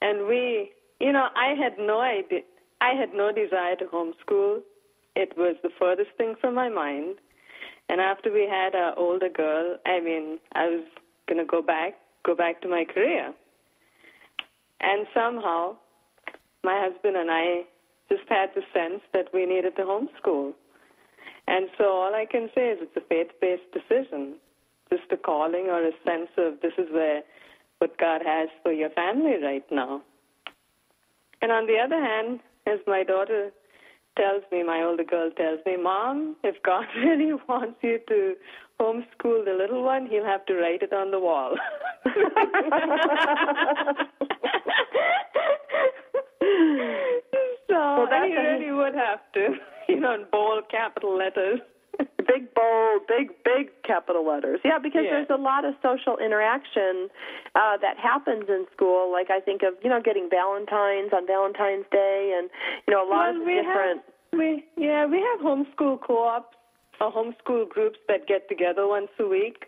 And I had no idea. I had no desire to homeschool. It was the furthest thing from my mind. And after we had our older girl, I was going to go back to my career. And somehow, my husband and I just had the sense that we needed to homeschool. And so all I can say is it's a faith-based decision, just a calling or a sense of this is what God has for your family right now. And on the other hand, as my daughter tells me, my older girl tells me, Mom, if God really wants you to homeschool the little one, he'll have to write it on the wall. So he really would have to, in bold capital letters.
Big, bold, big capital letters. Yeah, because there's a lot of social interaction that happens in school. Like I think of, getting Valentine's on Valentine's Day, and, a lot of different...
We have homeschool co-ops or homeschool groups that get together once a week.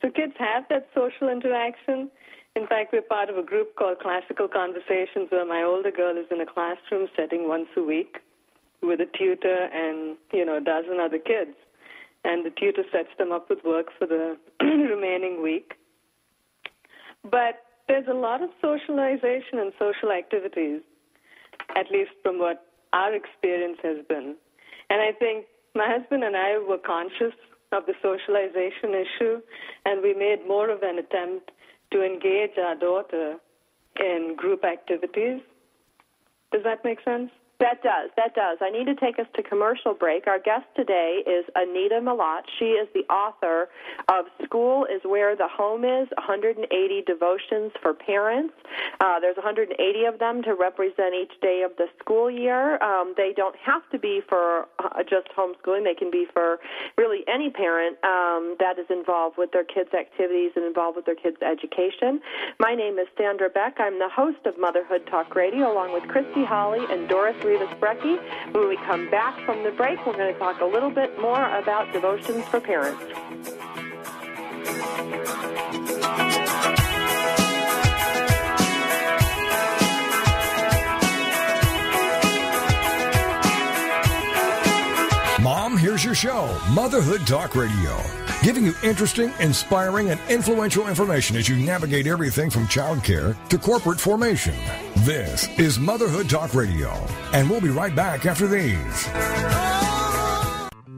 So kids have that social interaction. In fact, we're part of a group called Classical Conversations, where my older girl is in a classroom setting once a week with a tutor and, a dozen other kids. And the tutor sets them up with work for the remaining week. But there's a lot of socialization and social activities, at least from what our experience has been. And I think my husband and I were conscious of the socialization issue, and we made more of an attempt to engage our daughter in group activities. Does that make sense?
That does. I need to take us to commercial break. Our guest today is Anita Mellott. She is the author of School is Where the Home Is, 180 Devotions for Parents. There's 180 of them to represent each day of the school year. They don't have to be for just homeschooling. They can be for really any parent that is involved with their kids' activities and involved with their kids' education. My name is Sandra Beck. I'm the host of Motherhood Talk Radio, along with Christy Holly and Doris Rivas-Brecky. When we come back from the break, we're going to talk a little bit more about devotions for parents.
Mom, here's your show, Motherhood Talk Radio, giving you interesting, inspiring, and influential information as you navigate everything from childcare to corporate formation. This is Motherhood Talk Radio, and we'll be right back after these.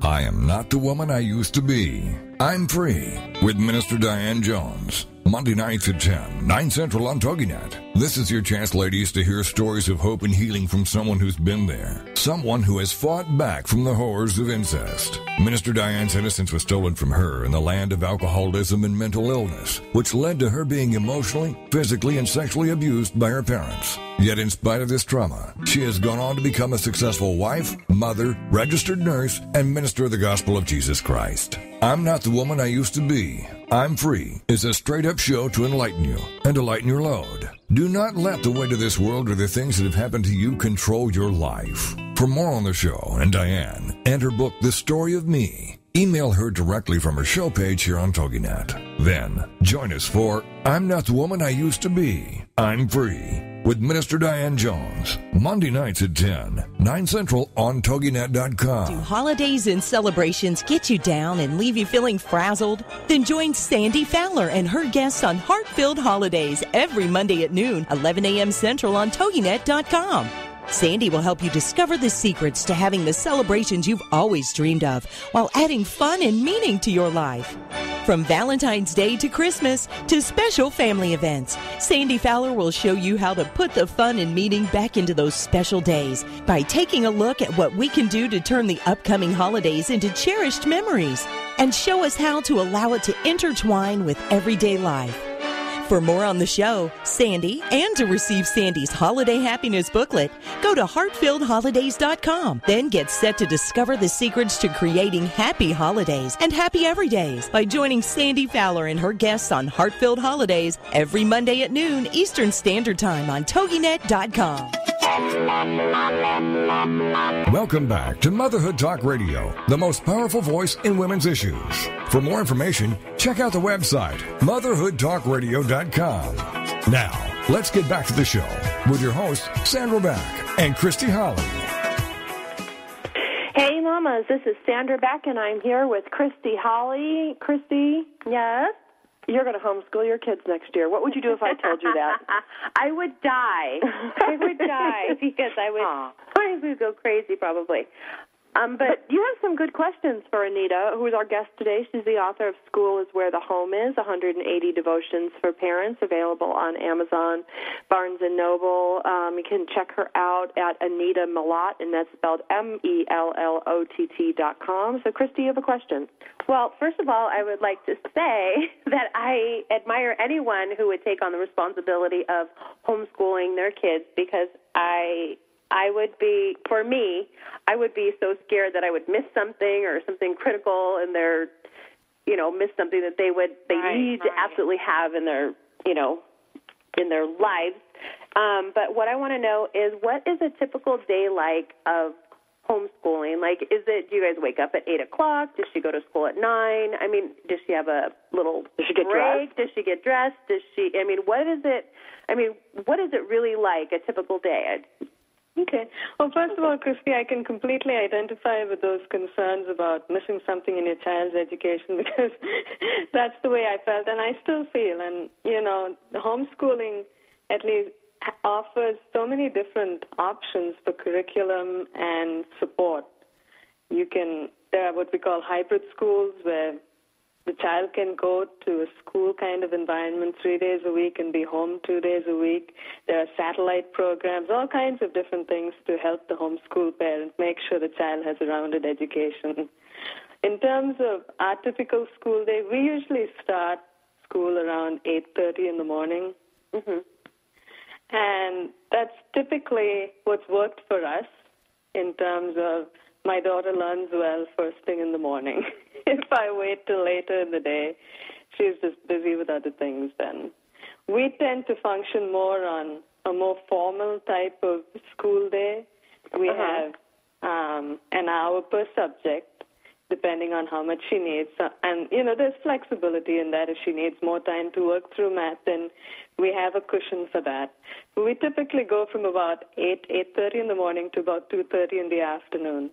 I am not the woman I used to be. I'm free with Minister Diane Jones. Monday nights at 10, 9 Central on TogiNet. This is your chance, ladies, to hear stories of hope and healing from someone who's been there. Someone who has fought back from the horrors of incest. Minister Diane's innocence was stolen from her in the land of alcoholism and mental illness, which led to her being emotionally, physically, and sexually abused by her parents. Yet in spite of this trauma, she has gone on to become a successful wife, mother, registered nurse, and minister of the gospel of Jesus Christ. I'm Not the Woman I Used to Be, I'm Free is a straight-up show to enlighten you and to lighten your load. Do not let the weight of this world or the things that have happened to you control your life. For more on the show and Diane and her book, The Story of Me, email her directly from her show page here on TogiNet. Then, join us for I'm Not the Woman I Used to Be, I'm Free, with Minister Diane Jones, Monday nights at 10, 9 Central on TogiNet.com.
Do holidays and celebrations get you down and leave you feeling frazzled? Then join Sandy Fowler and her guests on Heart-Filled Holidays every Monday at noon, 11 a.m. Central on TogiNet.com. Sandy will help you discover the secrets to having the celebrations you've always dreamed of while adding fun and meaning to your life. From Valentine's Day to Christmas to special family events, Sandy Fowler will show you how to put the fun and meaning back into those special days by taking a look at what we can do to turn the upcoming holidays into cherished memories and show us how to allow it to intertwine with everyday life. For more on the show, Sandy, and to receive Sandy's Holiday Happiness booklet, go to heartfilledholidays.com. Then get set to discover the secrets to creating happy holidays and happy everydays by joining Sandy Fowler and her guests on Heart-Filled Holidays every Monday at noon Eastern Standard Time on TogiNet.com.
Welcome back to Motherhood Talk Radio, the most powerful voice in women's issues. For more information, check out the website, motherhoodtalkradio.com. Now, let's get back to the show with your hosts, Sandra Beck and Christy Holly.
Hey, mamas, this is Sandra Beck, and I'm here with Christy Holly. Christy?
Yes?
You're going to homeschool your kids next year. What would you do if I told you that?
I would die. I would die because I would go crazy probably.
But you have some good questions for Anita, who is our guest today. She's the author of School is Where the Home Is, 180 Devotions for Parents, available on Amazon, Barnes & Noble. You can check her out at Anita Mellott, and that's spelled MELLOTT.com. So, Christy, you have a question.
Well, first of all, I would like to say that I admire anyone who would take on the responsibility of homeschooling their kids because I would be, for me, I would be so scared that I would miss something or something critical in their, miss something that they need to absolutely have in their, in their lives. But what I want to know is, what is a typical day like of homeschooling? Like, do you guys wake up at 8 o'clock? Does she go to school at 9? I mean, does she have a little break? Does she get dressed? What is it really like, a typical day?
Okay. Well, first of all, Christy, I can completely identify with those concerns about missing something in your child's education because that's the way I felt and I still feel. And, the homeschooling at least offers so many different options for curriculum and support. There are what we call hybrid schools where the child can go to a school kind of environment 3 days a week and be home 2 days a week. There are satellite programs, all kinds of different things to help the homeschool parent make sure the child has a rounded education. In terms of our typical school day, we usually start school around 8:30 in the morning. Mm-hmm. And that's typically what's worked for us in terms of my daughter learns well first thing in the morning. If I wait till later in the day, she's just busy with other things then. We tend to function more on a more formal type of school day. We have an hour per subject, depending on how much she needs. And, there's flexibility in that. If she needs more time to work through math, then we have a cushion for that. But we typically go from about 8:30 in the morning to about 2:30 in the afternoon.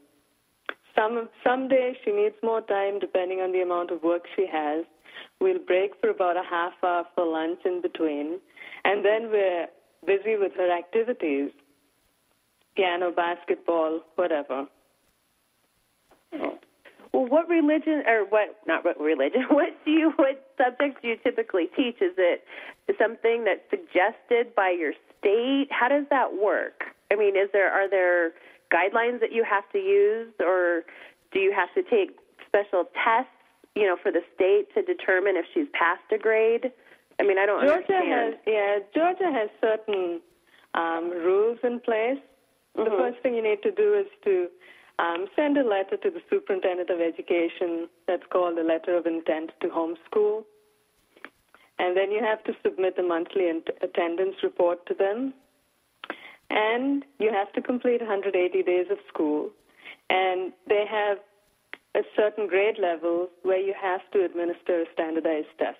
Some days she needs more time depending on the amount of work she has. We'll break for about a half hour for lunch in between. And then we're busy with her activities, piano, basketball, whatever.
Well, what subjects do you typically teach? Is it something that's suggested by your state? How does that work? I mean, are there guidelines that you have to use, or do you have to take special tests, for the state to determine if she's passed a grade? I mean, I don't understand.
Georgia has certain rules in place. Mm-hmm. The first thing you need to do is to send a letter to the superintendent of education. That's called a letter of intent to homeschool. And then you have to submit a monthly attendance report to them. And you have to complete 180 days of school. And they have a certain grade level where you have to administer a standardized test.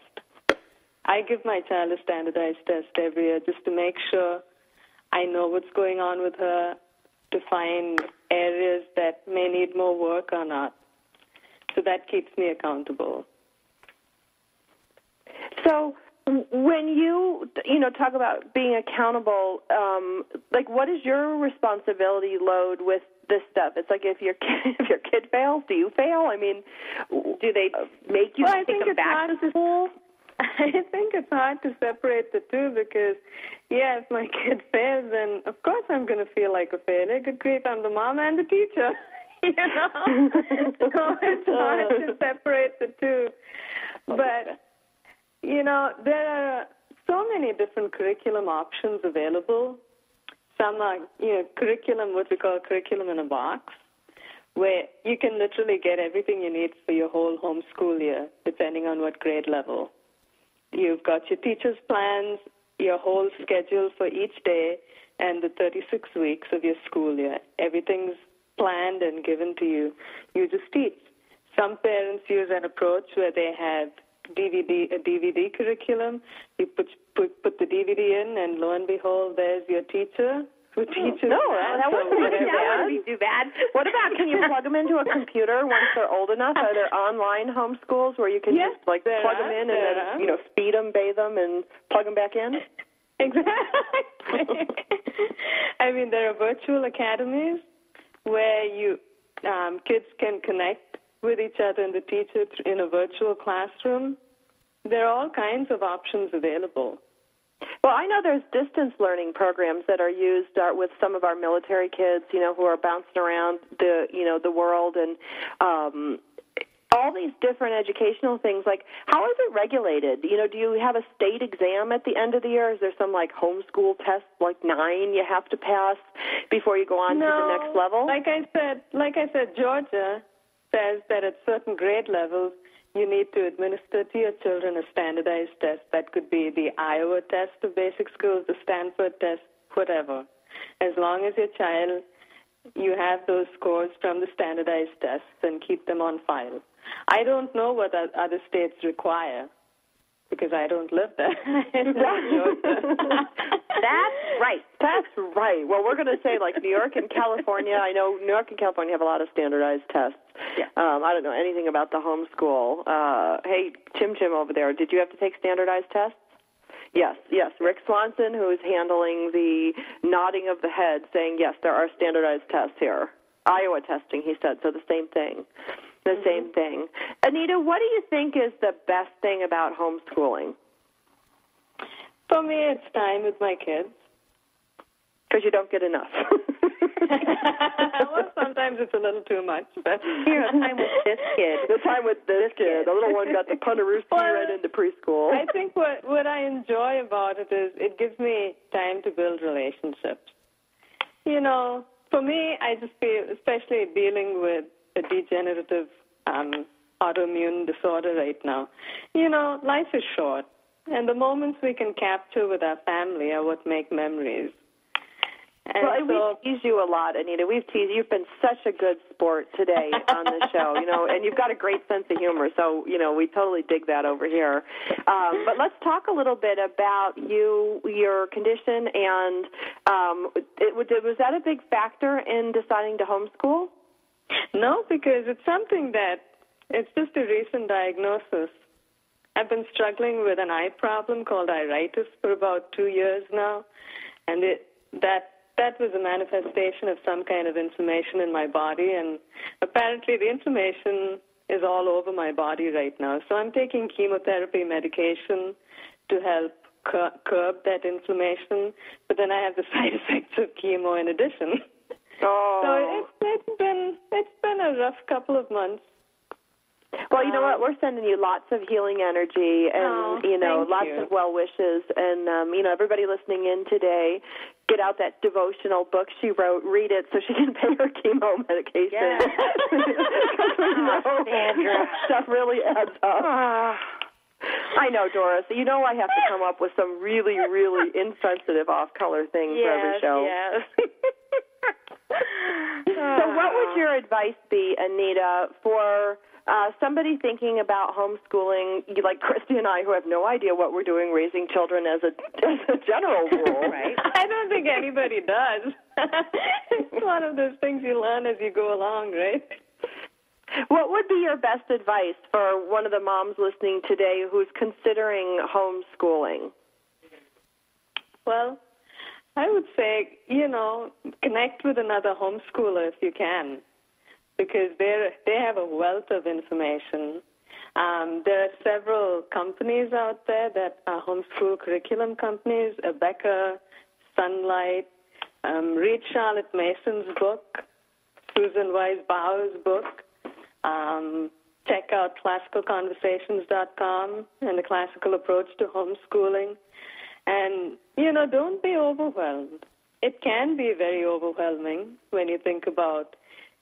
I give my child a standardized test every year just to make sure I know what's going on with her, to find areas that may need more work or not. So that keeps me accountable.
So when you talk about being accountable, what is your responsibility load with this stuff? It's like if your kid fails, do you fail? I mean, do they make you take them back to school?
I think it's hard to separate the two because, if my kid fails, then of course I'm going to feel like a failure. Good grief, I'm the mom and the teacher, So it's hard to separate the two. But, there are so many different curriculum options available. Some are, curriculum, what we call curriculum in a box, where you can literally get everything you need for your whole homeschool year, depending on what grade level. You've got your teacher's plans, your whole schedule for each day, and the 36 weeks of your school year. Everything's planned and given to you. You just teach. Some parents use an approach where they have a DVD curriculum. You put the DVD in, and lo and behold, there's your teacher. That
wouldn't be too bad. What about, can you plug them into a computer once they're old enough? Are there online homeschools where you can just plug them in and then feed them, bathe them, and plug them back in?
Exactly. I mean, there are virtual academies where kids can connect with each other and the teacher in a virtual classroom. There are all kinds of options available.
Well, I know there's distance learning programs that are used with some of our military kids, who are bouncing around the world, and all these different educational things. Like, how is it regulated? Do you have a state exam at the end of the year? Is there some homeschool test, 9 you have to pass before you go on to the next level?
Like I said, Georgia says that at certain grade levels, you need to administer to your children a standardized test. That could be the Iowa test of basic schools, the Stanford test, whatever. As long as your child, you have those scores from the standardized tests and keep them on file. I don't know what other states require because I don't live there.
That's right. Well, we're going to say New York and California. I know New York and California have a lot of standardized tests. Yeah. I don't know anything about the homeschool. Hey, Chim over there, did you have to take standardized tests? Yes. Rick Swanson, who is handling the nodding of the head, saying, yes, there are standardized tests here. Iowa testing, he said, so the same thing. Same thing. Anita, what do you think is the best thing about homeschooling?
For me, it's time with my kids.
Because you don't get enough.
Well, sometimes it's a little too much. But
the time with this kid. The time with this kid. The little one got the punarooski right into preschool.
I think what I enjoy about it is it gives me time to build relationships. For me, I just feel, especially dealing with a degenerative autoimmune disorder right now, life is short. And the moments we can capture with our family are what make memories. And
we've teased you a lot, Anita. We've teased you. You've been such a good sport today on the show, and you've got a great sense of humor. So, we totally dig that over here. But let's talk a little bit about your condition, and was that a big factor in deciding to homeschool?
No, because it's something it's just a recent diagnosis. I've been struggling with an eye problem called iritis for about 2 years now, and that that was a manifestation of some kind of inflammation in my body, and apparently the inflammation is all over my body right now. So I'm taking chemotherapy medication to help curb that inflammation, but then I have the side effects of chemo in addition.
Oh.
So it's been a rough couple of months.
Well, you know what? We're sending you lots of healing energy and, lots of well wishes. And, everybody listening in today, get out that devotional book she wrote, read it so she can pay her chemo medication.
Sandra.
Stuff really adds up. I know, Doris. You know I have to come up with some really, really insensitive off-color things for every show.
Yes.
So what would your advice be, Anita, for somebody thinking about homeschooling, like Christy and I, who have no idea what we're doing raising children as a general rule?
Right.
I don't think anybody does. It's one of those things you learn as you go along, right?
What would be your best advice for one of the moms listening today who's considering homeschooling?
Well, I would say, connect with another homeschooler if you can, because they have a wealth of information. There are several companies out there that are homeschool curriculum companies, Abeka, Sunlight, read Charlotte Mason's book, Susan Wise Bauer's book. Check out classicalconversations.com and the classical approach to homeschooling. And, don't be overwhelmed. It can be very overwhelming when you think about,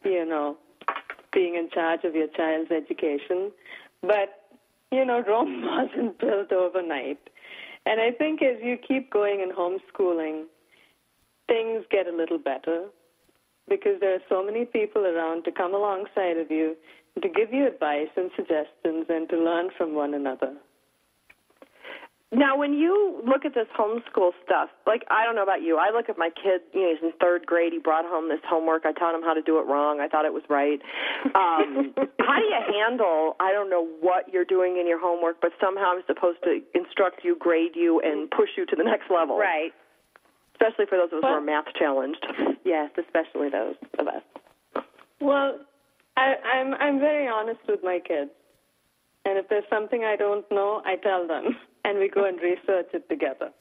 being in charge of your child's education. But, Rome wasn't built overnight. And I think as you keep going in homeschooling, things get a little better because there are so many people around to come alongside of you, to give you advice and suggestions and to learn from one another.
Now, when you look at this homeschool stuff, I don't know about you. I look at my kid, he's in third grade. He brought home this homework. I taught him how to do it wrong. I thought it was right. How do you handle, I don't know what you're doing in your homework, but somehow I'm supposed to instruct you, grade you, and push you to the next level?
Right.
Especially for those of us who are math challenged.
Yes, especially those of us.
Well, I'm very honest with my kids. And if there's something I don't know, I tell them. And we go and research it together.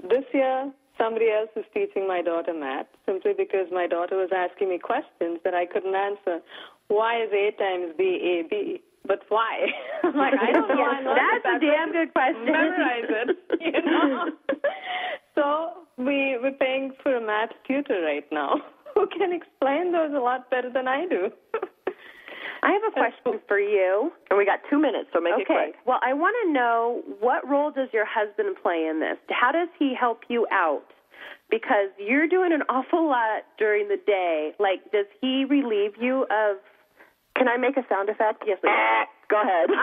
This year, somebody else is teaching my daughter math simply because my daughter was asking me questions that I couldn't answer. Why is A times B AB? But why? I'm like, I don't know.
That's a damn good question.
Memorize it, So we're paying for a math tutor right now who can explain those a lot better than I do.
I have a question for you, and we got 2 minutes, so make it quick.
Well, I want to know, what role does your husband play in this? How does he help you out? Because you're doing an awful lot during the day. Does he relieve you of...
Can I make a sound effect?
Yes, please.
Go ahead.
I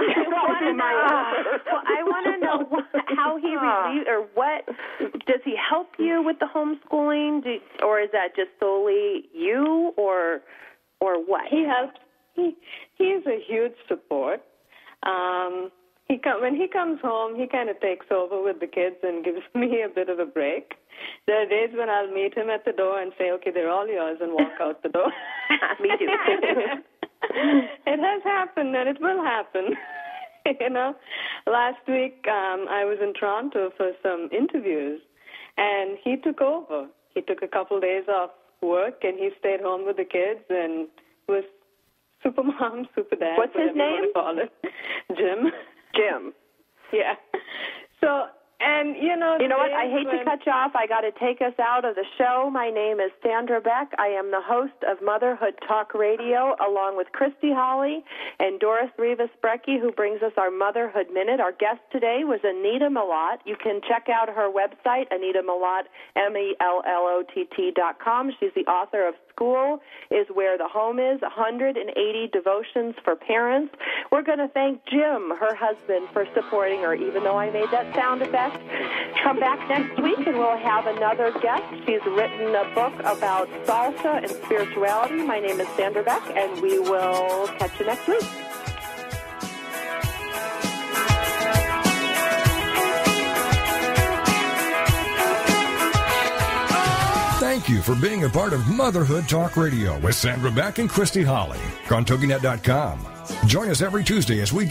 want to know how he relieves, or what, does he help you with the homeschooling, or is that just solely you, or what?
He helps. He's a huge support. When he comes home, he kind of takes over with the kids and gives me a bit of a break. There are days when I'll meet him at the door and say, okay, they're all yours, and walk out the door.
Me too.
It has happened, and it will happen. Last week I was in Toronto for some interviews, and he took over. He took a couple days off work, and he stayed home with the kids and was super mom, super dad.
What's his name?
You call it. Jim.
Jim.
Yeah. So, and
you know what? I hate to cut you off. I got to take us out of the show. My name is Sandra Beck. I am the host of Motherhood Talk Radio, along with Christy Holly and Doris Rivas-Brecky, who brings us our Motherhood Minute. Our guest today was Anita Mellott. You can check out her website, Anita Mellott, MELLOTT.com. She's the author of School is Where the Home Is, 180 Devotions for Parents. We're going to thank Jim, her husband, for supporting her, even though I made that sound effect. Come back next week and we'll have another guest. She's written a book about salsa and spirituality. My name is Sandra Beck, and we will catch you next week.
thank you for being a part of Motherhood Talk Radio with Sandra Beck and Christy Holly on TogiNet.com. Join us every Tuesday as we